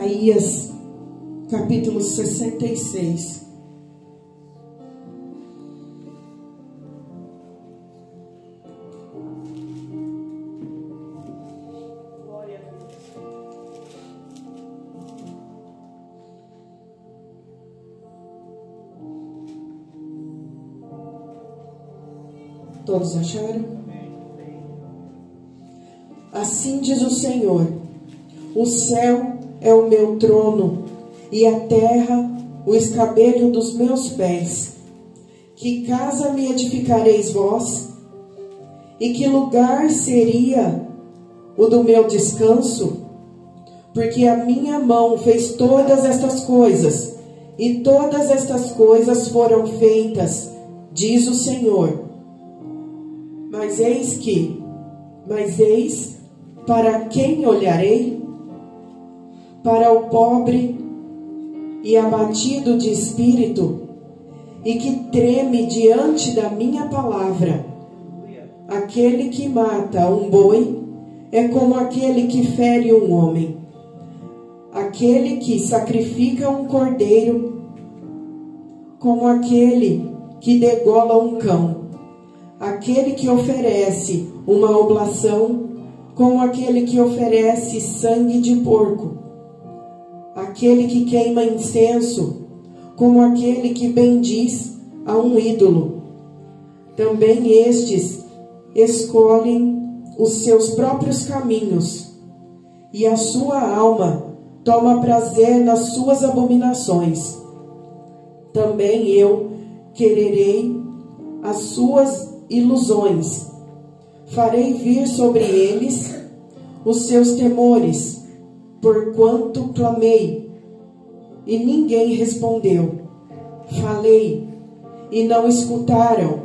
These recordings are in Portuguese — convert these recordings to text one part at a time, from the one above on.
Isaías, capítulo 66. Todos acharam? Assim diz o Senhor: o céu é o meu trono, e a terra o escabelho dos meus pés. Que casa me edificareis vós? E que lugar seria o do meu descanso? Porque a minha mão fez todas estas coisas, e todas estas coisas foram feitas, diz o Senhor. Mas eis, para quem olharei? Para o pobre e abatido de espírito, e que treme diante da minha palavra. Aquele que mata um boi é como aquele que fere um homem. Aquele que sacrifica um cordeiro, como aquele que degola um cão. Aquele que oferece uma oblação, como aquele que oferece sangue de porco. Aquele que queima incenso, como aquele que bendiz a um ídolo. Também estes escolhem os seus próprios caminhos, e a sua alma toma prazer nas suas abominações. Também eu quererei as suas ilusões, farei vir sobre eles os seus temores, porquanto clamei, e ninguém respondeu. Falei, e não escutaram,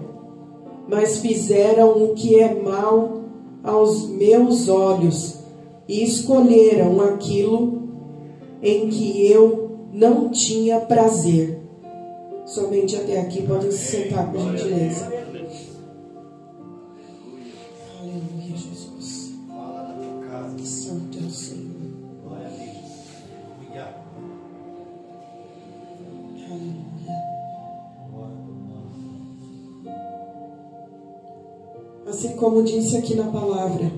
mas fizeram o que é mal aos meus olhos, e escolheram aquilo em que eu não tinha prazer. Somente até aqui, podem se sentar, por gentileza. Aleluia, Jesus. Que santo é o Senhor. Assim como disse aqui na palavra,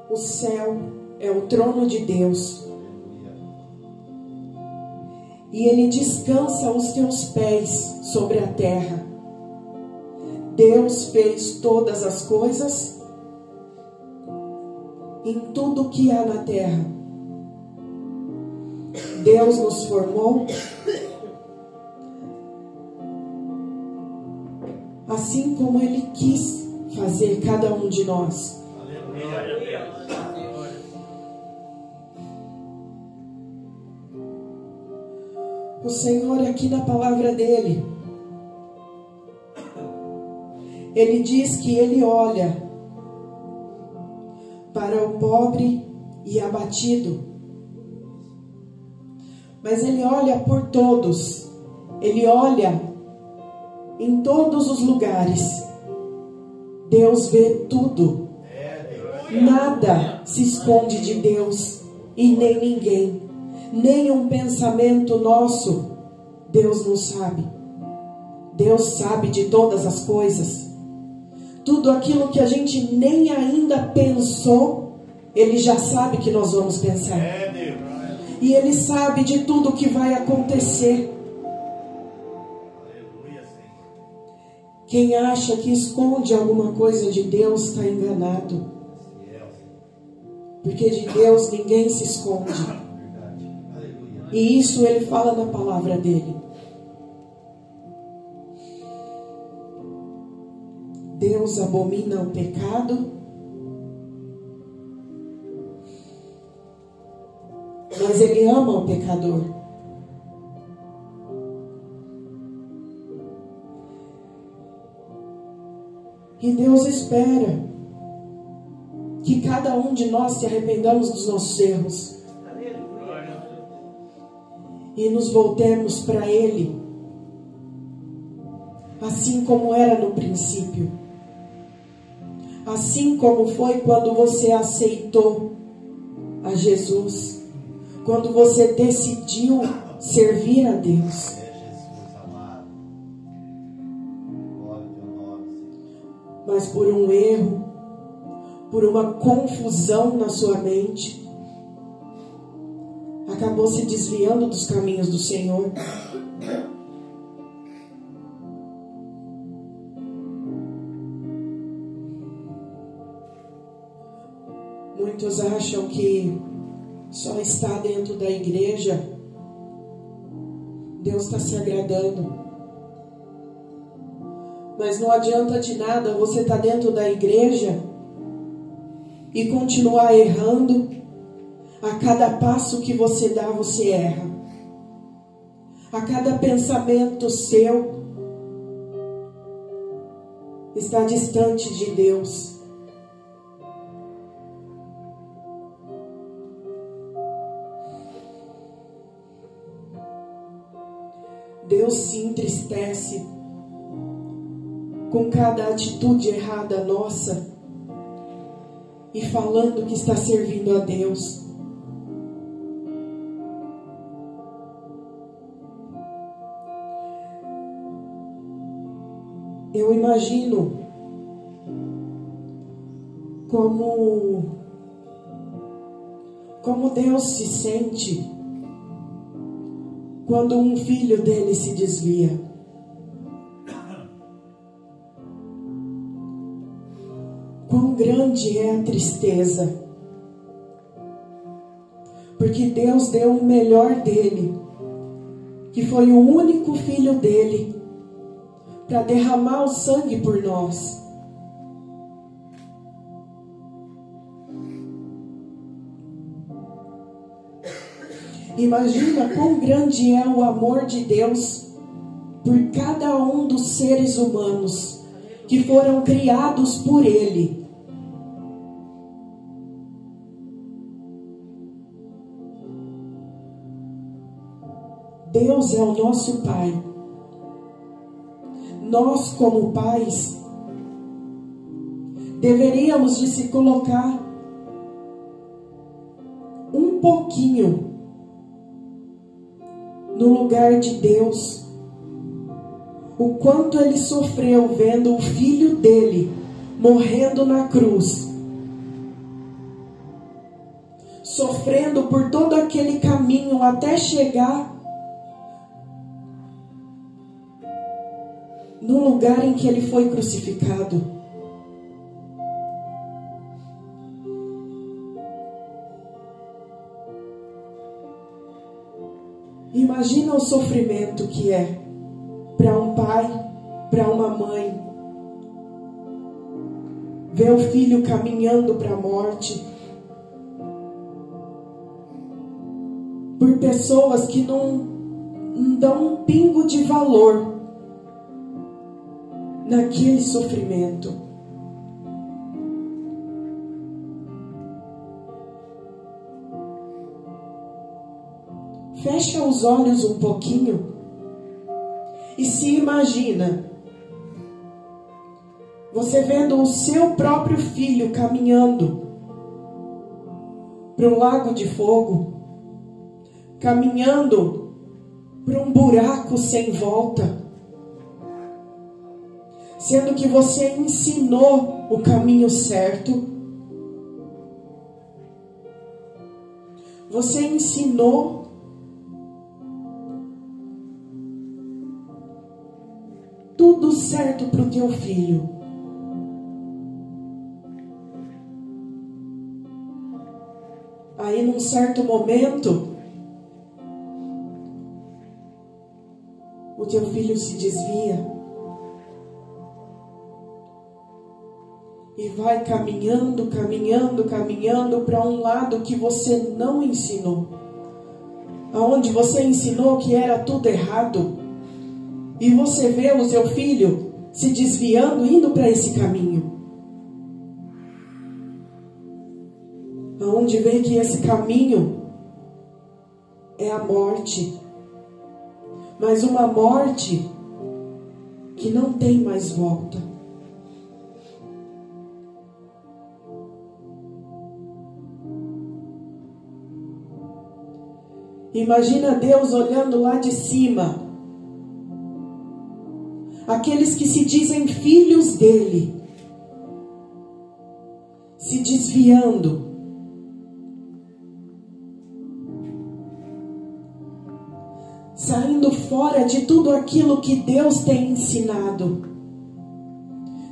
o céu é o trono de Deus, e Ele descansa os teus pés sobre a terra. Deus fez todas as coisas em tudo que há na terra. Deus nos formou assim como Ele quis fazer cada um de nós. O Senhor, aqui na palavra dele, Ele diz que Ele olha para o pobre e abatido, mas Ele olha por todos. Ele olha em todos os lugares. Deus vê tudo. Nada se esconde de Deus e nem ninguém. Nem um pensamento nosso Deus não sabe. Deus sabe de todas as coisas. Tudo aquilo que a gente nem ainda pensou, Ele já sabe que nós vamos pensar. E Ele sabe de tudo que vai acontecer. Quem acha que esconde alguma coisa de Deus está enganado. Porque de Deus ninguém se esconde. E isso Ele fala na palavra dele. Deus abomina o pecado, mas Ele ama o pecador. E Deus espera que cada um de nós se arrependamos dos nossos erros e nos voltemos para Ele, assim como era no princípio. Assim como foi quando você aceitou a Jesus, quando você decidiu servir a Deus. Mas por um erro, por uma confusão na sua mente, acabou se desviando dos caminhos do Senhor. Muitos acham que só está dentro da igreja Deus está se agradando. Mas não adianta de nada você estar dentro da igreja e continuar errando. A cada passo que você dá, você erra. A cada pensamento seu está distante de Deus. Deus se entristece com cada atitude errada nossa e falando que está servindo a Deus. Eu imagino como Deus se sente quando um filho dele se desvia. Quão grande é a tristeza, porque Deus deu o melhor dele, que foi o único filho dele, para derramar o sangue por nós. Imagina quão grande é o amor de Deus por cada um dos seres humanos que foram criados por Ele. Deus é o nosso Pai. Nós, como pais, deveríamos de se colocar um pouquinho no lugar de Deus. O quanto Ele sofreu vendo o filho dele morrendo na cruz, sofrendo por todo aquele caminho até chegar no lugar em que Ele foi crucificado. Imagina o sofrimento que é para um pai, para uma mãe, ver o filho caminhando para a morte, por pessoas que não dão um pingo de valor naquele sofrimento. Fecha os olhos um pouquinho e se imagina você vendo o seu próprio filho caminhando para um lago de fogo, caminhando para um buraco sem volta, sendo que você ensinou o caminho certo, você ensinou tudo certo para o teu filho. Aí num certo momento, o teu filho se desvia e vai caminhando para um lado que você não ensinou, aonde você ensinou que era tudo errado. E você vê o seu filho se desviando, indo para esse caminho, aonde vê que esse caminho é a morte, mas uma morte que não tem mais volta. Imagina Deus olhando lá de cima, aqueles que se dizem filhos dele, se desviando, saindo fora de tudo aquilo que Deus tem ensinado,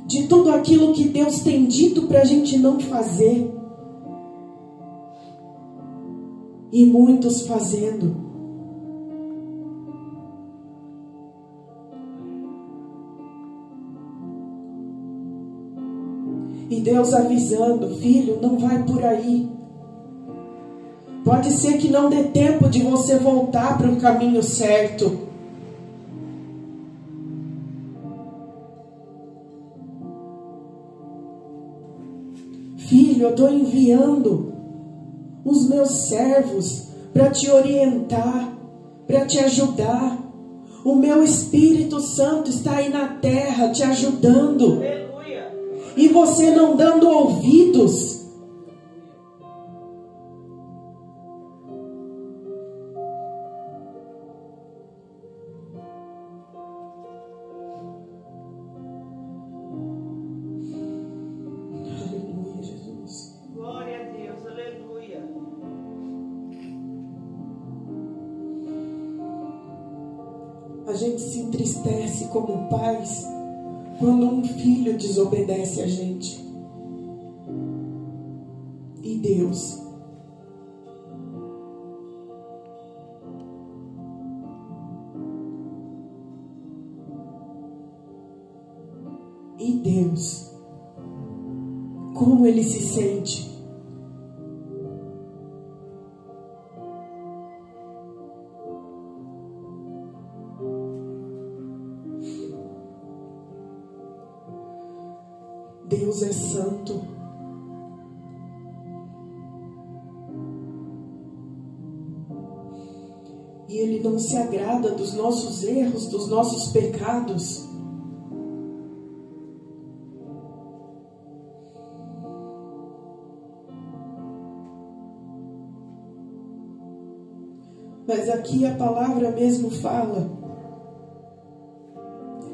de tudo aquilo que Deus tem dito para a gente não fazer, e muitos fazendo. E Deus avisando: filho, não vai por aí. Pode ser que não dê tempo de você voltar para o caminho certo. Filho, eu estou enviando os meus servos para te orientar, para te ajudar. O meu Espírito Santo está aí na terra te ajudando. Aleluia. E você não dando ouvidos. Aleluia, Jesus. Glória a Deus, aleluia. A gente se entristece como pais quando um filho desobedece a gente. E Deus? E Deus? Como ele se sente? Deus é santo. E Ele não se agrada dos nossos erros, dos nossos pecados. Mas aqui a palavra mesmo fala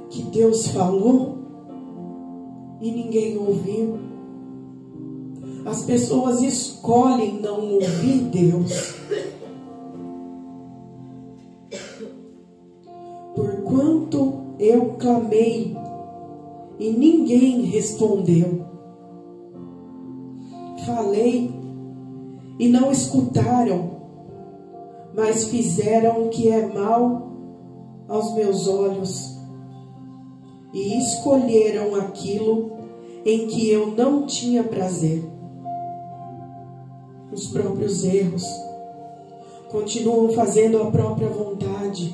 que Deus falou e ninguém ouviu. As pessoas escolhem não ouvir Deus. Porquanto eu clamei e ninguém respondeu. Falei e não escutaram, mas fizeram o que é mal aos meus olhos e escolheram aquilo em que eu não tinha prazer. Os próprios erros, continuam fazendo a própria vontade.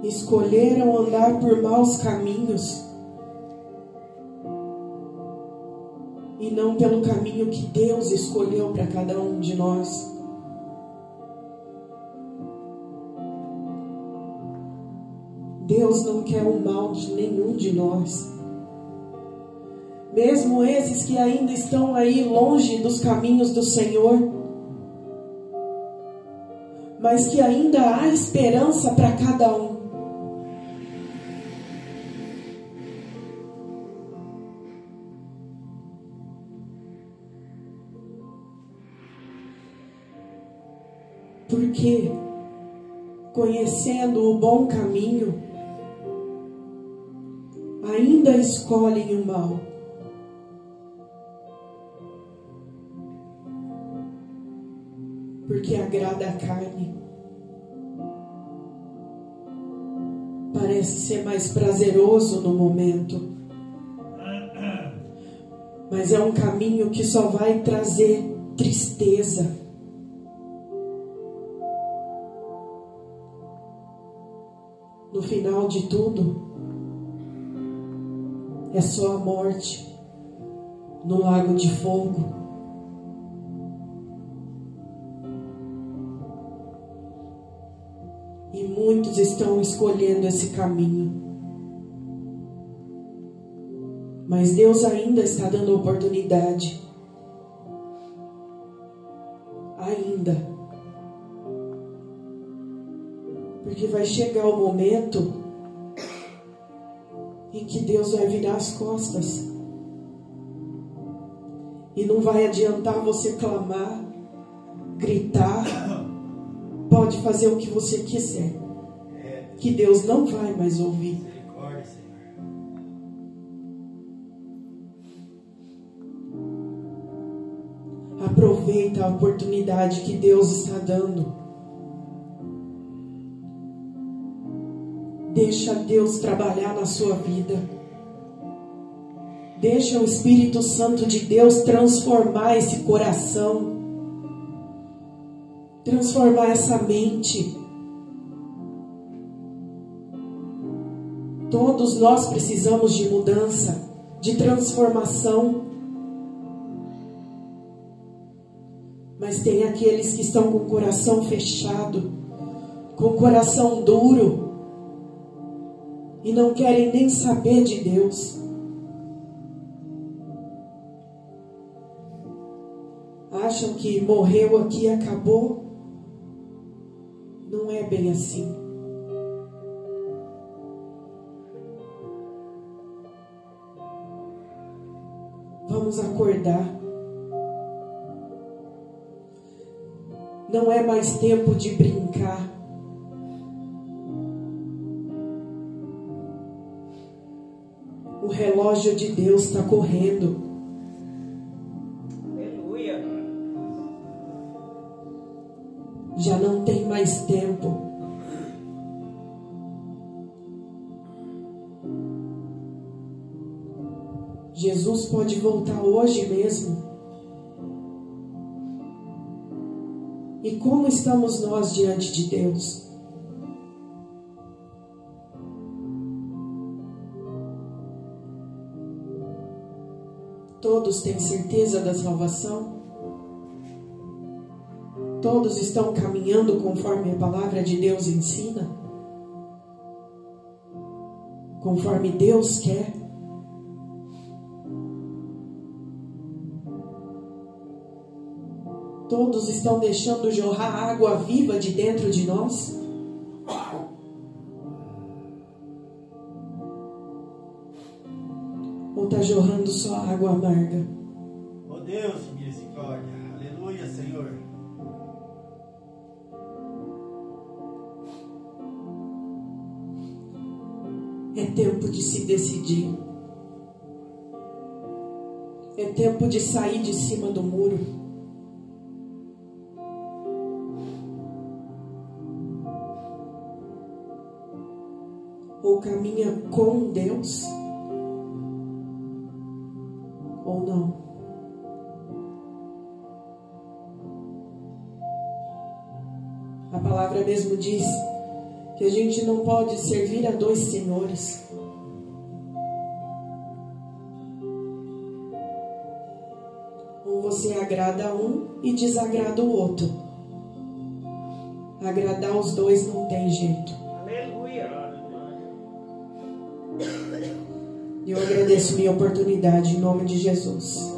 Escolheram andar por maus caminhos e não pelo caminho que Deus escolheu para cada um de nós. Deus não quer o mal de nenhum de nós. Mesmo esses que ainda estão aí longe dos caminhos do Senhor, mas que ainda há esperança para cada um. Porque, conhecendo o bom caminho, ainda escolhem o mal. Porque agrada a carne. Parece ser mais prazeroso no momento. Mas é um caminho que só vai trazer tristeza. No final de tudo, é só a morte no lago de fogo. E muitos estão escolhendo esse caminho. Mas Deus ainda está dando oportunidade. Ainda. Porque vai chegar o momento em que Deus vai virar as costas. E não vai adiantar você clamar, gritar, pode fazer o que você quiser, que Deus não vai mais ouvir. Aproveita a oportunidade que Deus está dando. Deixa Deus trabalhar na sua vida. Deixa o Espírito Santo de Deus transformar esse coração, transformar essa mente. Todos nós precisamos de mudança, de transformação. Mas tem aqueles que estão com o coração fechado, com o coração duro, e não querem nem saber de Deus. Acham que morreu aqui e acabou. Não é bem assim. Vamos acordar. Não é mais tempo de brincar. O relógio de Deus está correndo. Aleluia. Já não tem mais tempo. Jesus pode voltar hoje mesmo. E como estamos nós diante de Deus? Todos têm certeza da salvação? Todos estão caminhando conforme a palavra de Deus ensina? Conforme Deus quer? Todos estão deixando jorrar água viva de dentro de nós? Ou está jorrando só água amarga? Oh Deus, misericórdia. Aleluia, Senhor. É tempo de se decidir. É tempo de sair de cima do muro. Ou caminha com Deus, ou não. A palavra mesmo diz que a gente não pode servir a dois senhores. Ou você agrada a um e desagrada o outro. Agradar os dois não tem jeito. Eu agradeço minha oportunidade em nome de Jesus.